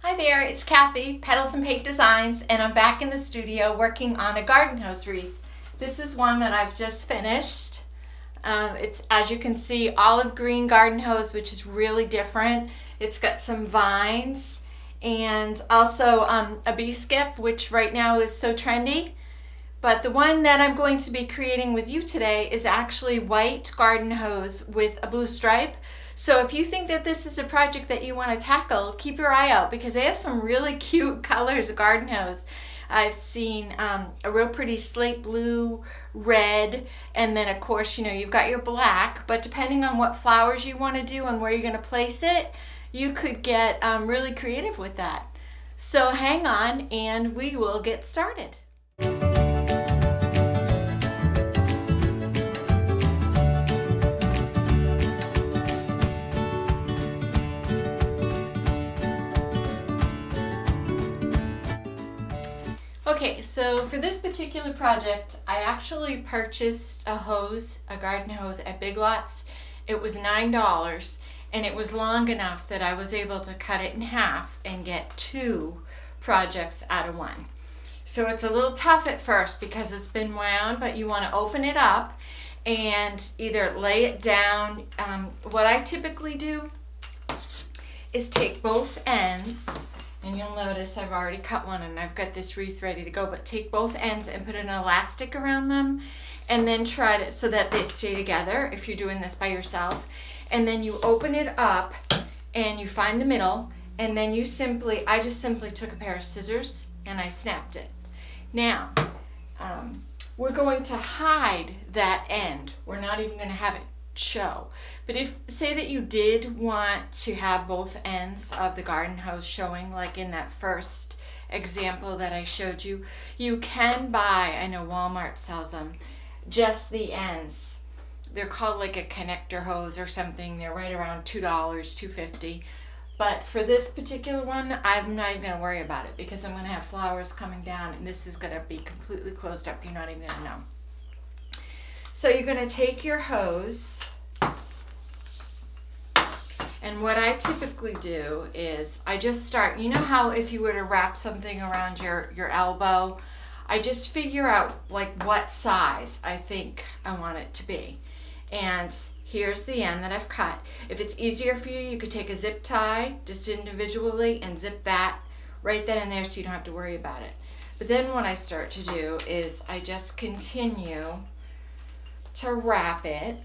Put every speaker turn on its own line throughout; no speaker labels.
Hi there, it's Kathy, Petals and Paint Designs, and I'm back in the studio working on a garden hose wreath. This is one that I've just finished. It's, as you can see, olive green garden hose, which is really different. It's got some vines and also a bee skip, which right now is so trendy. But the one that I'm going to be creating with you today is actually white garden hose with a blue stripe. So if you think that this is a project that you want to tackle, keep your eye out because they have some really cute colors of garden hose. I've seen a real pretty slate blue, red, and then of course, you've got your black, but depending on what flowers you want to do and where you're going to place it, you could get really creative with that. So hang on and we will get started. Okay, so for this particular project, I actually purchased a garden hose at Big Lots. It was $9 and it was long enough that I was able to cut it in half and get 2 projects out of one. So it's a little tough at first because it's been wound, but you want to open it up and either lay it down. What I typically do is take both ends. And you'll notice I've already cut one and I've got this wreath ready to go, but take both ends and put an elastic around them and then try to, so that they stay together if you're doing this by yourself. And then you open it up and you find the middle and then I just simply took a pair of scissors and I snapped it. Now, we're going to hide that end. We're not even going to have it show. But if, say that you did want to have both ends of the garden hose showing, like in that first example that I showed you, you can buy, I know Walmart sells them, just the ends. They're called like a connector hose or something. They're right around $2, $2.50. But for this particular one, I'm not even going to worry about it because I'm going to have flowers coming down and this is going to be completely closed up. You're not even going to know. So you're going to take your hose, and what I typically do is I just start, you know how if you were to wrap something around your elbow, I just figure out like what size I think I want it to be. And here's the end that I've cut. If it's easier for you, you could take a zip tie just individually and zip that right then and there so you don't have to worry about it. But then what I start to do is I just continue to wrap it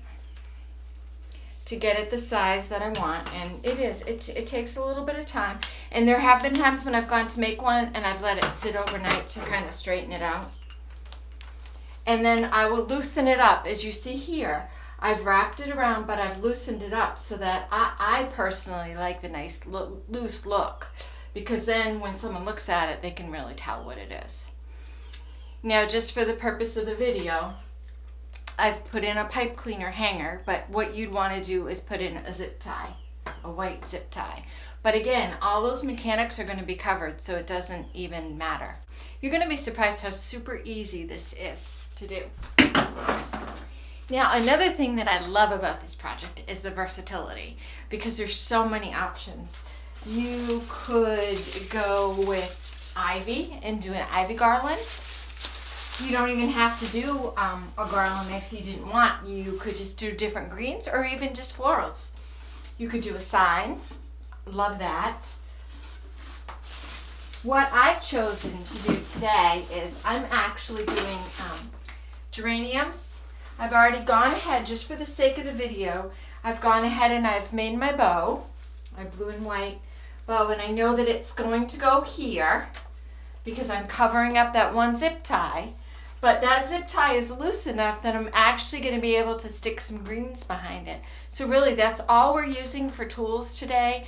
to get it the size that I want, and it takes a little bit of time, and there have been times when I've gone to make one and I've let it sit overnight to kind of straighten it out, and then I will loosen it up. As you see here, I've wrapped it around but I've loosened it up so that I personally like the nice loose look, because then when someone looks at it they can really tell what it is. Now, just for the purpose of the video, I've put in a pipe cleaner hanger, but what you'd want to do is put in a zip tie, a white zip tie. But again, all those mechanics are going to be covered, so it doesn't even matter. You're going to be surprised how super easy this is to do. Now, another thing that I love about this project is the versatility, because there's so many options. You could go with ivy and do an ivy garland. You don't even have to do a garland if you didn't want. You could just do different greens or even just florals. You could do a sign. Love that. What I've chosen to do today is I'm actually doing geraniums. I've already gone ahead, just for the sake of the video, I've gone ahead and I've made my bow, my blue and white bow, and I know that it's going to go here because I'm covering up that one zip tie. But that zip tie is loose enough that I'm actually going to be able to stick some greens behind it. So really, that's all we're using for tools today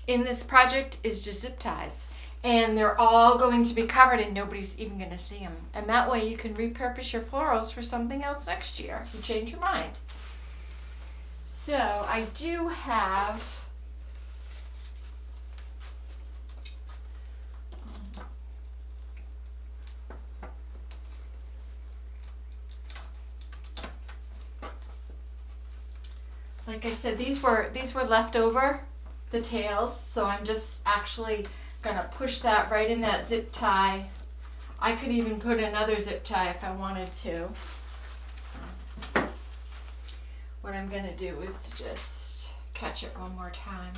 in this project is just zip ties. And they're all going to be covered and nobody's even going to see them. And that way you can repurpose your florals for something else next year if you change your mind. So I do have like I said, these were left over the tails, so I'm just actually gonna push that right in that zip tie. I could even put another zip tie if I wanted to. What I'm gonna do is just catch it one more time.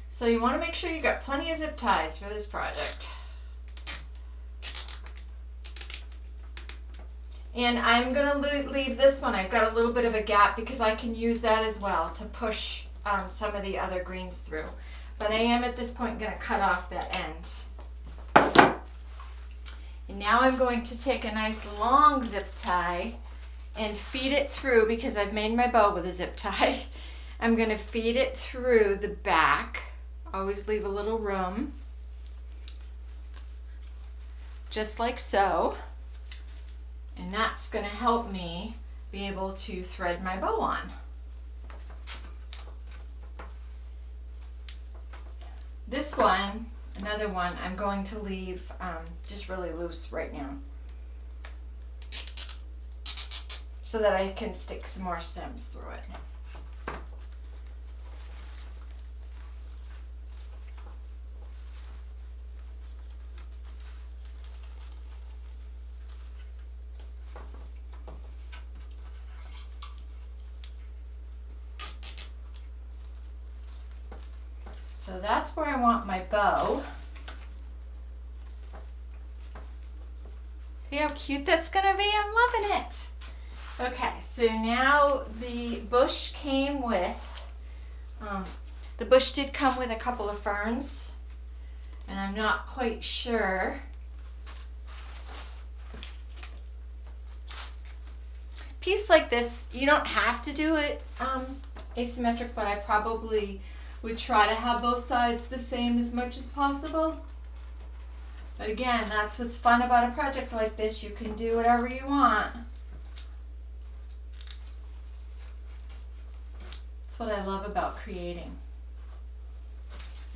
So you wanna make sure you got plenty of zip ties for this project. And I'm gonna leave this one. I've got a little bit of a gap because I can use that as well to push some of the other greens through. But I am at this point gonna cut off that end. And now I'm going to take a nice long zip tie and feed it through, because I've made my bow with a zip tie. I'm gonna feed it through the back. Always leave a little room. Just like so. And that's going to help me be able to thread my bow on. This one, another one, I'm going to leave just really loose right now, so that I can stick some more stems through it. So that's where I want my bow. See how cute that's gonna be? I'm loving it. Okay, so now the bush came with, the bush did come with a couple of ferns, and I'm not quite sure. Piece like this, you don't have to do it asymmetric, but I probably would try to have both sides the same as much as possible. But again, that's what's fun about a project like this. You can do whatever you want. That's what I love about creating.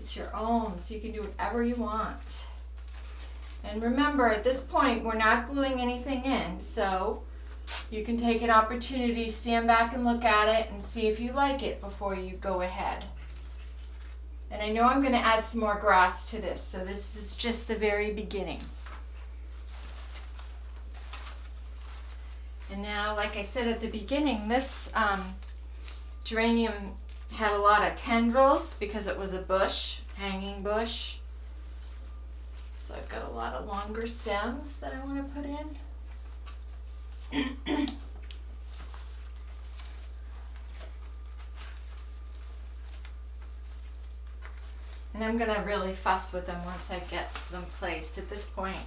It's your own, so you can do whatever you want. And remember, at this point, we're not gluing anything in, so you can take an opportunity, stand back and look at it and see if you like it before you go ahead. And I know I'm going to add some more grass to this, so this is just the very beginning. And now, like I said at the beginning, this geranium had a lot of tendrils because it was a bush, hanging bush. So I've got a lot of longer stems that I want to put in. And I'm going to really fuss with them once I get them placed. At this point,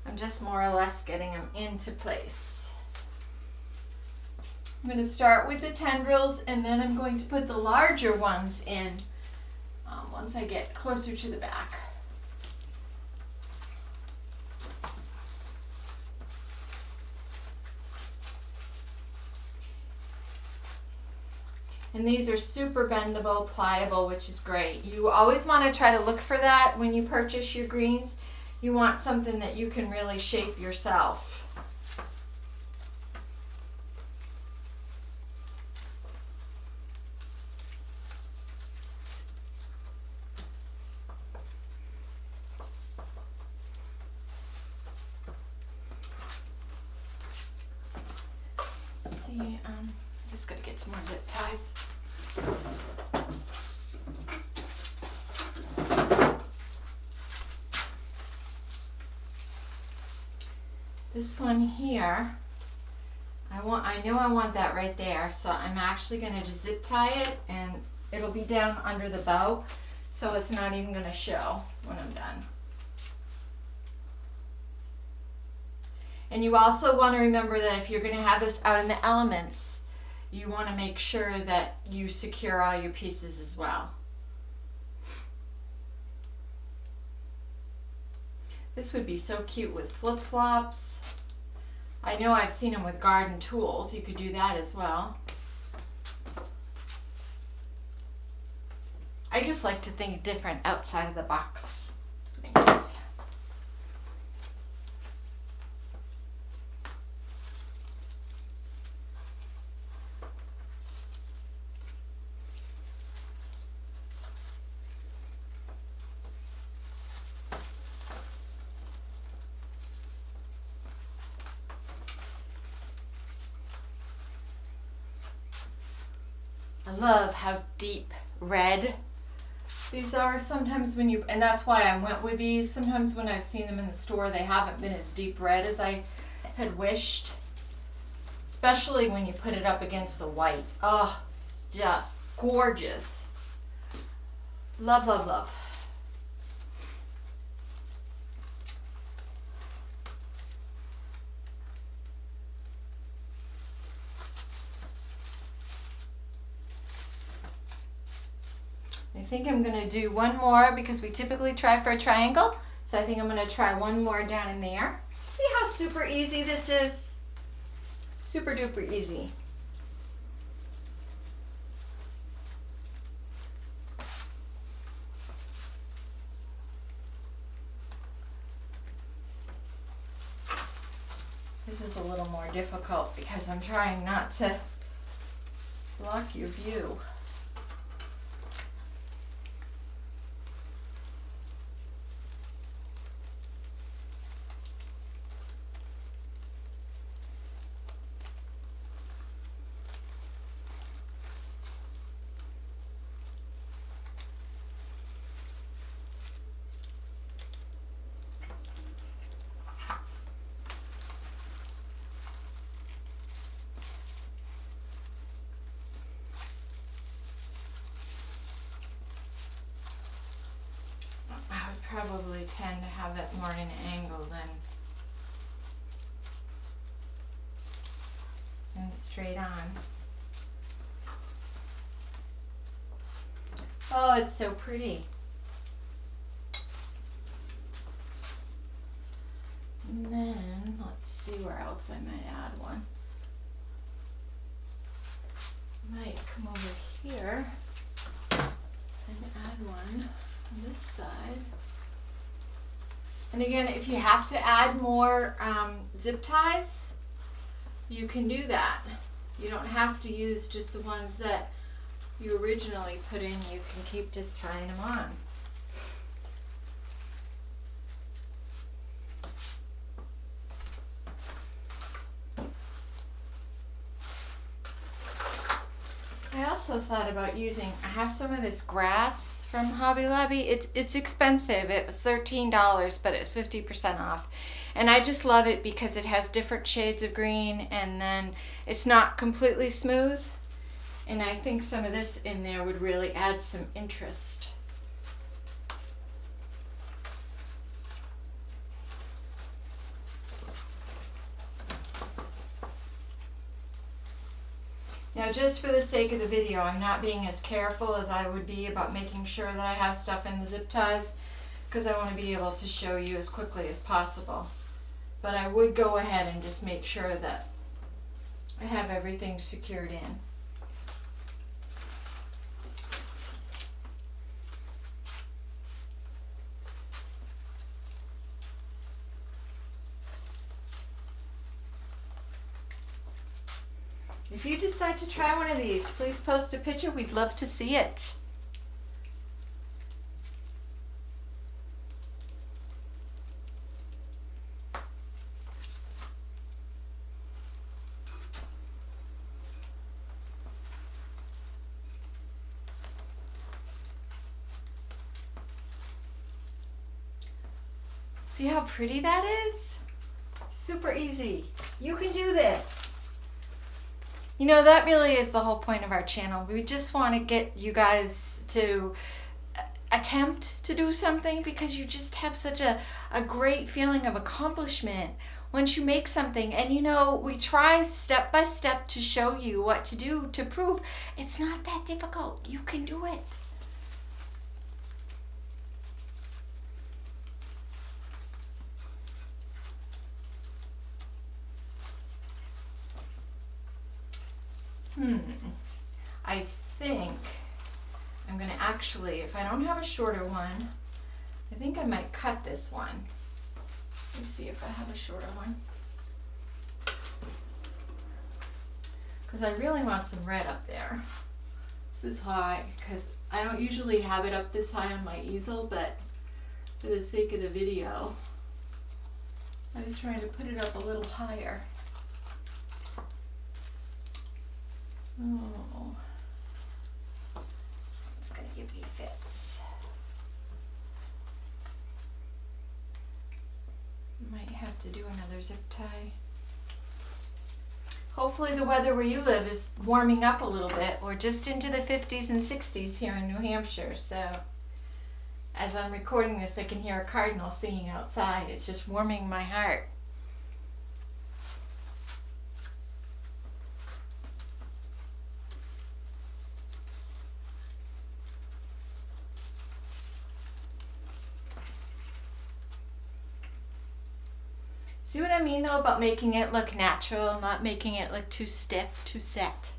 I'm just more or less getting them into place. I'm going to start with the tendrils, and then I'm going to put the larger ones in once I get closer to the back. And these are super bendable, pliable, which is great. You always want to try to look for that when you purchase your greens. You want something that you can really shape yourself. See, just gotta get some more zip ties. This one here, I know I want that right there, so I'm actually going to just zip tie it, and it'll be down under the bow, so it's not even going to show when I'm done. And you also want to remember that if you're going to have this out in the elements, you want to make sure that you secure all your pieces as well. This would be so cute with flip-flops. I know I've seen them with garden tools. You could do that as well. I just like to think different outside of the box things. I love how deep red these are sometimes when you, and that's why I went with these. Sometimes when I've seen them in the store, they haven't been as deep red as I had wished. Especially when you put it up against the white. Oh, it's just gorgeous. Love, love, love. I think I'm going to do one more because we typically try for a triangle. So I think I'm going to try one more down in there. See how super easy this is? Super duper easy. This is a little more difficult because I'm trying not to block your view. I would probably tend to have it more at an angle than straight on. Oh, it's so pretty. And then, let's see where else I might add one. Might come over here and add one on this side. And again, if you have to add more zip ties, you can do that. You don't have to use just the ones that you originally put in. You can keep just tying them on. I also thought about using, I have some of this grass from Hobby Lobby. It's expensive. It was $13, but it's 50% off. And I just love it because it has different shades of green and then it's not completely smooth. And I think some of this in there would really add some interest. Now, just for the sake of the video, I'm not being as careful as I would be about making sure that I have stuff in the zip ties because I want to be able to show you as quickly as possible. But I would go ahead and just make sure that I have everything secured in. If you decide to try one of these, please post a picture. We'd love to see it. See how pretty that is? Super easy. You can do this. You know, that really is the whole point of our channel. We just want to get you guys to attempt to do something because you just have such a great feeling of accomplishment once you make something. And you know, we try step by step to show you what to do to prove it's not that difficult. You can do it. I think I'm going to actually, if I don't have a shorter one, I think I might cut this one. Let me see if I have a shorter one. Because I really want some red up there. This is high because I don't usually have it up this high on my easel, but for the sake of the video, I was trying to put it up a little higher. Oh, if he fits. Might have to do another zip tie. Hopefully the weather where you live is warming up a little bit. We're just into the 50s and 60s here in New Hampshire, so as I'm recording this, I can hear a cardinal singing outside. It's just warming my heart. See what I mean though about making it look natural, not making it look too stiff, too set.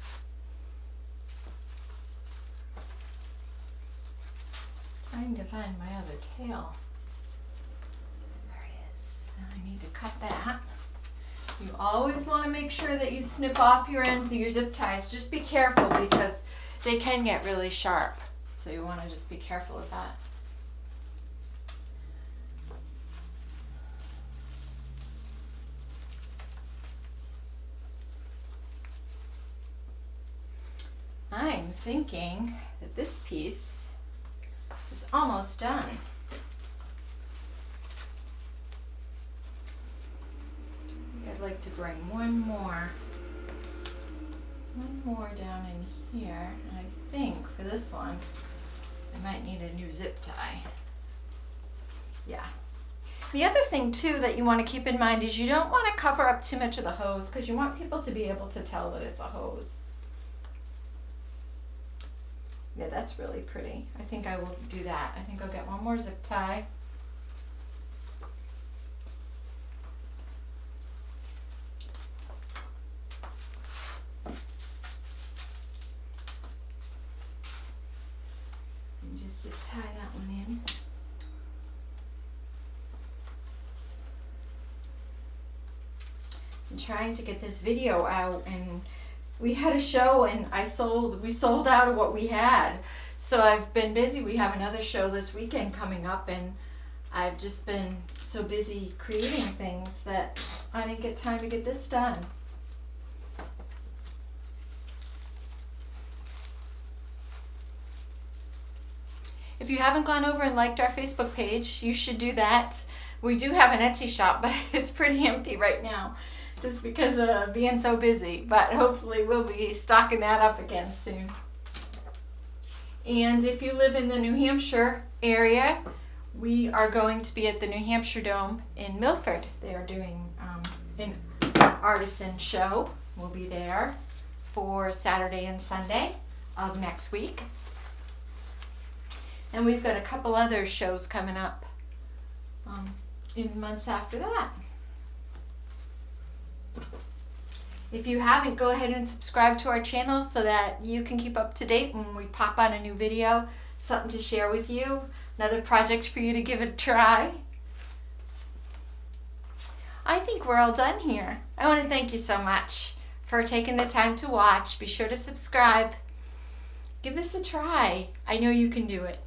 Trying to find my other tail. There it is. Now I need to cut that. You always want to make sure that you snip off your ends of your zip ties. Just be careful because they can get really sharp. So you want to just be careful with that. I'm thinking that this piece is almost done. I'd like to bring one more down in here. And I think for this one, I might need a new zip tie. Yeah. The other thing too that you want to keep in mind is you don't want to cover up too much of the hose because you want people to be able to tell that it's a hose. Yeah, that's really pretty. I think I will do that. I think I'll get one more zip tie. And just zip tie that one in. I'm trying to get this video out, and we had a show and we sold out of what we had. So I've been busy. We have another show this weekend coming up, and I've just been so busy creating things that I didn't get time to get this done. If you haven't gone over and liked our Facebook page, you should do that. We do have an Etsy shop, but it's pretty empty right now, just because of being so busy, but hopefully we'll be stocking that up again soon. And if you live in the New Hampshire area, we are going to be at the New Hampshire Dome in Milford. They are doing an artisan show. We'll be there for Saturday and Sunday of next week. And we've got a couple other shows coming up in months after that. If you haven't, go ahead and subscribe to our channel so that you can keep up to date when we pop on a new video, something to share with you, another project for you to give it a try. I think we're all done here. I want to thank you so much for taking the time to watch. Be sure to subscribe. Give this a try. I know you can do it.